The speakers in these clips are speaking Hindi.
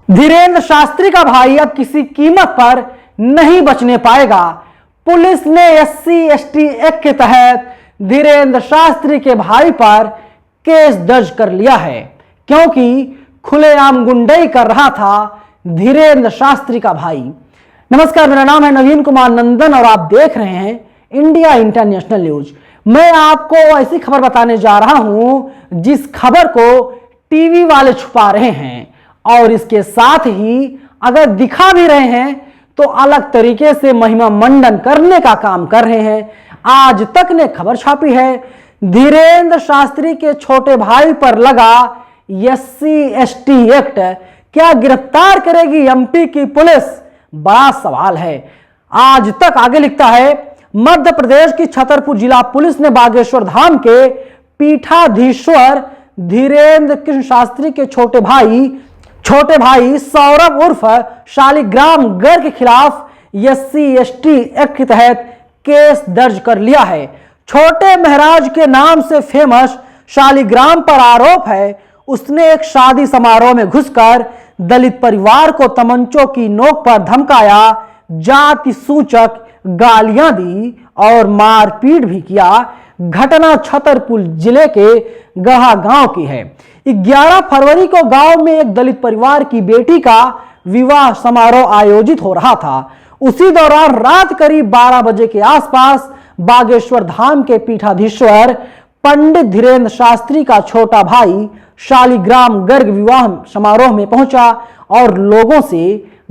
धीरेन्द्र शास्त्री का भाई अब किसी कीमत पर नहीं बचने पाएगा। पुलिस ने SC/ST एक्ट के तहत धीरेन्द्र शास्त्री के भाई पर केस दर्ज कर लिया है, क्योंकि खुलेआम गुंडई कर रहा था धीरेन्द्र शास्त्री का भाई। नमस्कार, मेरा नाम है नवीन कुमार नंदन और आप देख रहे हैं इंडिया इंटरनेशनल न्यूज। मैं आपको ऐसी खबर बताने जा रहा हूं जिस खबर को टीवी वाले छुपा रहे हैं और इसके साथ ही अगर दिखा भी रहे हैं तो अलग तरीके से महिमा मंडन करने का काम कर रहे हैं। आज तक ने खबर छापी है, धीरेन्द्र शास्त्री के छोटे भाई पर लगा SC/ST एक्ट क्या गिरफ्तार करेगी MP की पुलिस? बड़ा सवाल है। आज तक आगे लिखता है, मध्य प्रदेश की छतरपुर जिला पुलिस ने बागेश्वर धाम के पीठाधीश्वर धीरेन्द्र कृष्ण शास्त्री के छोटे भाई सौरभ उर्फ शालिग्राम गर्ग के खिलाफ SC/ST एक्ट के तहत केस दर्ज कर लिया है। छोटे महाराज के नाम से फेमस शालिग्राम पर आरोप है उसने एक शादी समारोह में घुसकर दलित परिवार को तमंचों की नोक पर धमकाया, जाति सूचक गालियां दी और मारपीट भी किया। घटना छतरपुर जिले के गढ़ा गांव की है। 11 फरवरी को गांव में एक दलित परिवार की बेटी का विवाह समारोह आयोजित हो रहा था। उसी दौरान रात करीब 12 बजे के आसपास बागेश्वर धाम के पीठाधीश्वर पंडित धीरेन्द्र शास्त्री का छोटा भाई शालिग्राम गर्ग विवाह समारोह में पहुंचा और लोगों से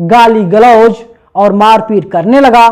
गाली गलौज और मारपीट करने लगा।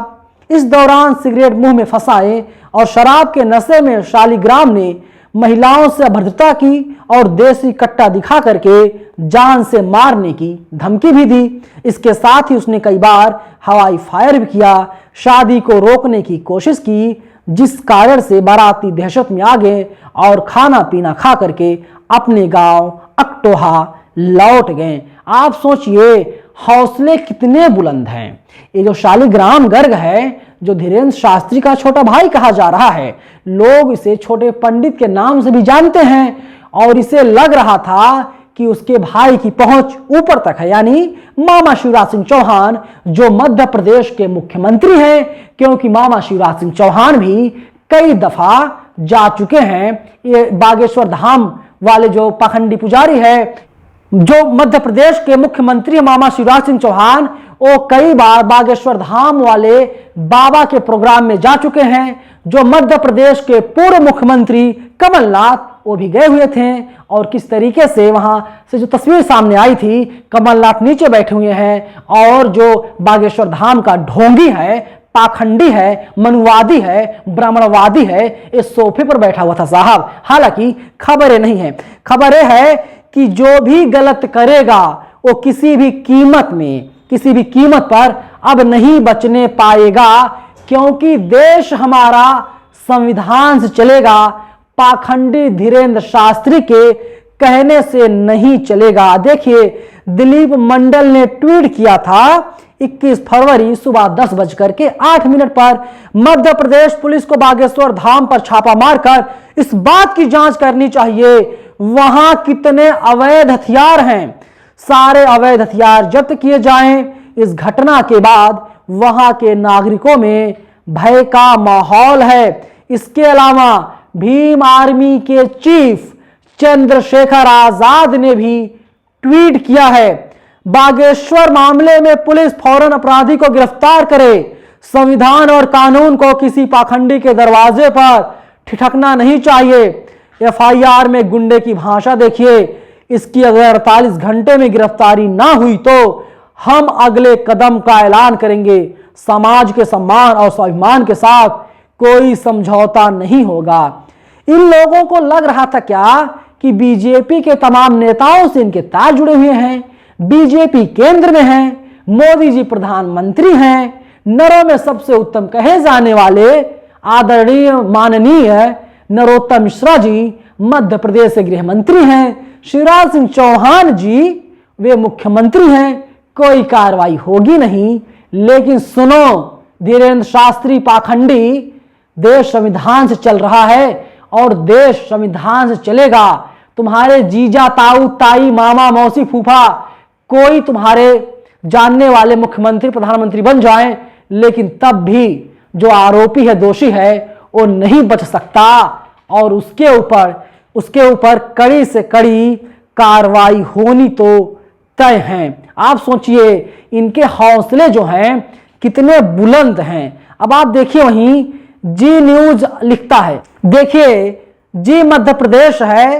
इस दौरान सिगरेट मुंह में फंसाए और शराब के नशे में शालिग्राम ने महिलाओं से अभद्रता की और देसी कट्टा दिखा करके जान से मारने की धमकी भी दी। इसके साथ ही उसने कई बार हवाई फायर भी किया। शादी को रोकने की कोशिश की, जिस कारण से बाराती दहशत में आ गए और खाना पीना खा करके अपने गांव अकटोहा लौट गए। आप सोचिए हौसले कितने बुलंद हैं। ये जो शालिग्राम गर्ग है, जो धीरेन्द्र शास्त्री का छोटा भाई कहा जा रहा है, लोग इसे छोटे पंडित के नाम से भी जानते हैं और इसे लग रहा था कि उसके भाई की पहुंच ऊपर तक है, यानी मामा शिवराज सिंह चौहान जो मध्य प्रदेश के मुख्यमंत्री हैं, क्योंकि मामा शिवराज सिंह चौहान भी कई दफा जा चुके हैं। ये बागेश्वर धाम वाले जो पाखंडी पुजारी है, जो मध्य प्रदेश के मुख्यमंत्री मामा शिवराज सिंह चौहान, वो कई बार बागेश्वर धाम वाले बाबा के प्रोग्राम में जा चुके हैं। जो मध्य प्रदेश के पूर्व मुख्यमंत्री कमलनाथ, वो भी गए हुए थे और किस तरीके से वहां से जो तस्वीर सामने आई थी, कमलनाथ नीचे बैठे हुए हैं और जो बागेश्वर धाम का ढोंगी है, पाखंडी है, मनुवादी है, ब्राह्मणवादी है, इस सोफे पर बैठा हुआ था साहब। हालांकि खबरें नहीं है, खबरें है कि जो भी गलत करेगा वो किसी भी कीमत पर अब नहीं बचने पाएगा, क्योंकि देश हमारा संविधान से चलेगा। पाखंडी धीरेन्द्र शास्त्री के कहने से नहीं चलेगा। देखिए, दिलीप मंडल ने ट्वीट किया था 21 फरवरी सुबह 10:08 पर, मध्य प्रदेश पुलिस को बागेश्वर धाम पर छापा मारकर इस बात की जांच करनी चाहिए वहां कितने अवैध हथियार हैं। सारे अवैध हथियार जब्त किए जाएं। इस घटना के बाद वहां के नागरिकों में भय का माहौल है। इसके अलावा भीम आर्मी के चीफ चंद्रशेखर आजाद ने भी ट्वीट किया है, बागेश्वर मामले में पुलिस फौरन अपराधी को गिरफ्तार करे। संविधान और कानून को किसी पाखंडी के दरवाजे पर ठिठकना नहीं चाहिए। FIR में गुंडे की भाषा देखिए। इसकी अगर 48 घंटे में गिरफ्तारी ना हुई तो हम अगले कदम का ऐलान करेंगे। समाज के सम्मान और स्वाभिमान के साथ कोई समझौता नहीं होगा। इन लोगों को लग रहा था क्या कि बीजेपी के तमाम नेताओं से इनके तार जुड़े हुए हैं। बीजेपी केंद्र में है, मोदी जी प्रधानमंत्री हैं, नरों में सबसे उत्तम कहे जाने वाले आदरणीय माननीय नरोत्तम मिश्रा जी मध्य प्रदेश के गृह मंत्री हैं, शिवराज सिंह चौहान जी वे मुख्यमंत्री हैं, कोई कार्रवाई होगी नहीं। लेकिन सुनो धीरेन्द्र शास्त्री पाखंडी, देश संविधान से चल रहा है और देश संविधान से चलेगा। तुम्हारे जीजा ताऊ ताई मामा मौसी फूफा कोई तुम्हारे जानने वाले मुख्यमंत्री प्रधानमंत्री बन जाएं, लेकिन तब भी जो आरोपी है, दोषी है, वो नहीं बच सकता और उसके ऊपर कड़ी से कड़ी कार्रवाई होनी तो तय है। आप सोचिए इनके हौसले जो हैं कितने बुलंद हैं। अब आप देखिए, वहीं जी न्यूज लिखता है, देखिए जी मध्य प्रदेश है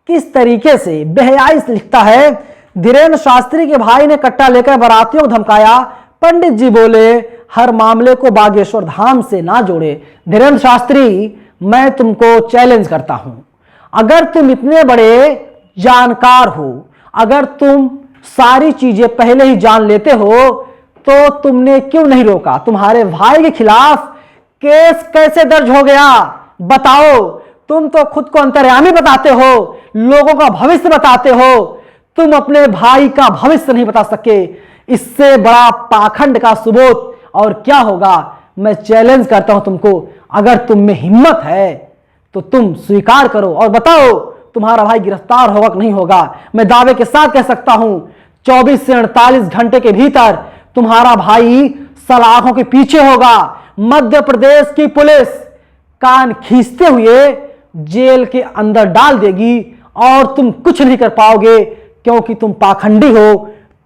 किस तरीके से बेहयाई से लिखता है। धीरेन्द्र शास्त्री के भाई ने कट्टा लेकर बारातियों को धमकाया, पंडित जी बोले हर मामले को बागेश्वर धाम से ना जोड़े। धीरेन्द्र शास्त्री, मैं तुमको चैलेंज करता हूं, अगर तुम इतने बड़े जानकार हो, अगर तुम सारी चीजें पहले ही जान लेते हो, तो तुमने क्यों नहीं रोका? तुम्हारे भाई के खिलाफ केस कैसे दर्ज हो गया बताओ? तुम तो खुद को अंतर्यामी बताते हो, लोगों का भविष्य बताते हो, तुम अपने भाई का भविष्य नहीं बता सके। इससे बड़ा पाखंड का सबूत और क्या होगा? मैं चैलेंज करता हूं तुमको, अगर तुम में हिम्मत है तो तुम स्वीकार करो और बताओ तुम्हारा भाई गिरफ्तार होगा कि नहीं होगा। मैं दावे के साथ कह सकता हूं 24 से 48 घंटे के भीतर तुम्हारा भाई सलाखों के पीछे होगा। मध्य प्रदेश की पुलिस कान खींचते हुए जेल के अंदर डाल देगी और तुम कुछ नहीं कर पाओगे, क्योंकि तुम पाखंडी हो,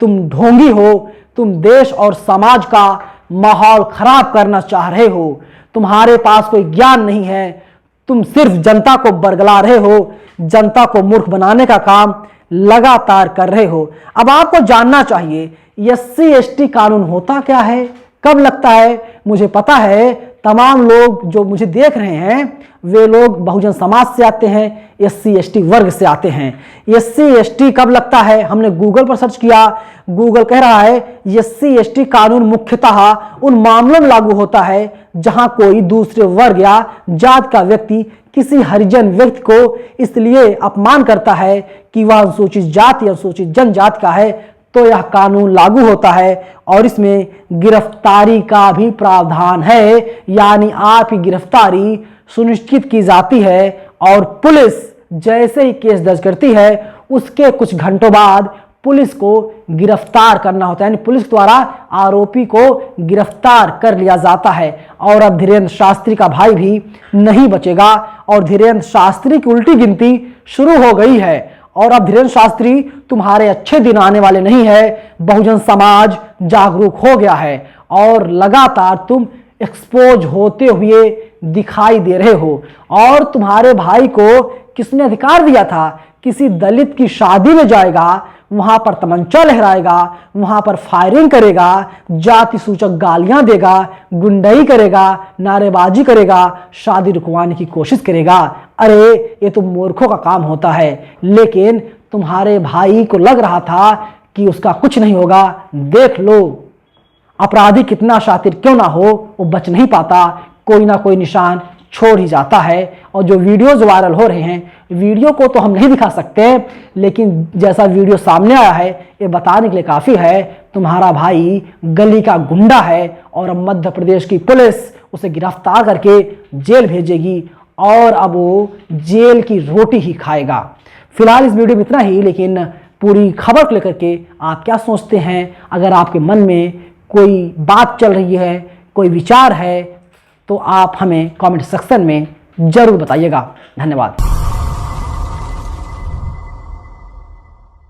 तुम ढोंगी हो, तुम देश और समाज का माहौल खराब करना चाह रहे हो। तुम्हारे पास कोई ज्ञान नहीं है, तुम सिर्फ जनता को बरगला रहे हो, जनता को मूर्ख बनाने का काम लगातार कर रहे हो। अब आपको जानना चाहिए एससी एसटी कानून होता क्या है, कब लगता है? मुझे पता है तमाम लोग जो मुझे देख रहे हैं वे लोग बहुजन समाज से आते हैं, एससी एसटी वर्ग से आते हैं। एससी एसटी कब लगता है? हमने गूगल पर सर्च किया, गूगल कह रहा है एससी एसटी कानून मुख्यतः उन मामलों में लागू होता है जहां कोई दूसरे वर्ग या जात का व्यक्ति किसी हरिजन व्यक्ति को इसलिए अपमान करता है कि वह अनुसूचित जाति या अनुसूचित जनजाति का है, तो यह कानून लागू होता है और इसमें गिरफ्तारी का भी प्रावधान है, यानी आपकी गिरफ्तारी सुनिश्चित की जाती है और पुलिस जैसे ही केस दर्ज करती है उसके कुछ घंटों बाद पुलिस को गिरफ्तार करना होता है, यानी पुलिस द्वारा आरोपी को गिरफ्तार कर लिया जाता है। और अब धीरेन्द्र शास्त्री का भाई भी नहीं बचेगा और धीरेन्द्र शास्त्री की उल्टी गिनती शुरू हो गई है। और अब धीरेन्द्र शास्त्री तुम्हारे अच्छे दिन आने वाले नहीं है, बहुजन समाज जागरूक हो गया है और लगातार तुम एक्सपोज होते हुए दिखाई दे रहे हो। और तुम्हारे भाई को किसने अधिकार दिया था? किसी दलित की शादी में जाएगा, वहां पर तमंचा लहराएगा, वहां पर फायरिंग करेगा, जाति सूचक गालियां देगा, गुंडई करेगा, नारेबाजी करेगा, शादी रुकवाने की कोशिश करेगा। अरे ये तो मूर्खों का काम होता है, लेकिन तुम्हारे भाई को लग रहा था कि उसका कुछ नहीं होगा। देख लो, अपराधी कितना शातिर क्यों ना हो, वो बच नहीं पाता, कोई ना कोई निशान छोड़ ही जाता है। और जो वीडियोज वायरल हो रहे हैं, वीडियो को तो हम नहीं दिखा सकते, लेकिन जैसा वीडियो सामने आया है ये बताने के लिए काफ़ी है। तुम्हारा भाई गली का गुंडा है और अब मध्य प्रदेश की पुलिस उसे गिरफ्तार करके जेल भेजेगी और अब वो जेल की रोटी ही खाएगा। फिलहाल इस वीडियो में इतना ही, लेकिन पूरी खबर को लेकर के आप क्या सोचते हैं? अगर आपके मन में कोई बात चल रही है, कोई विचार है, तो आप हमें कमेंट सेक्शन में जरूर बताइएगा। धन्यवाद।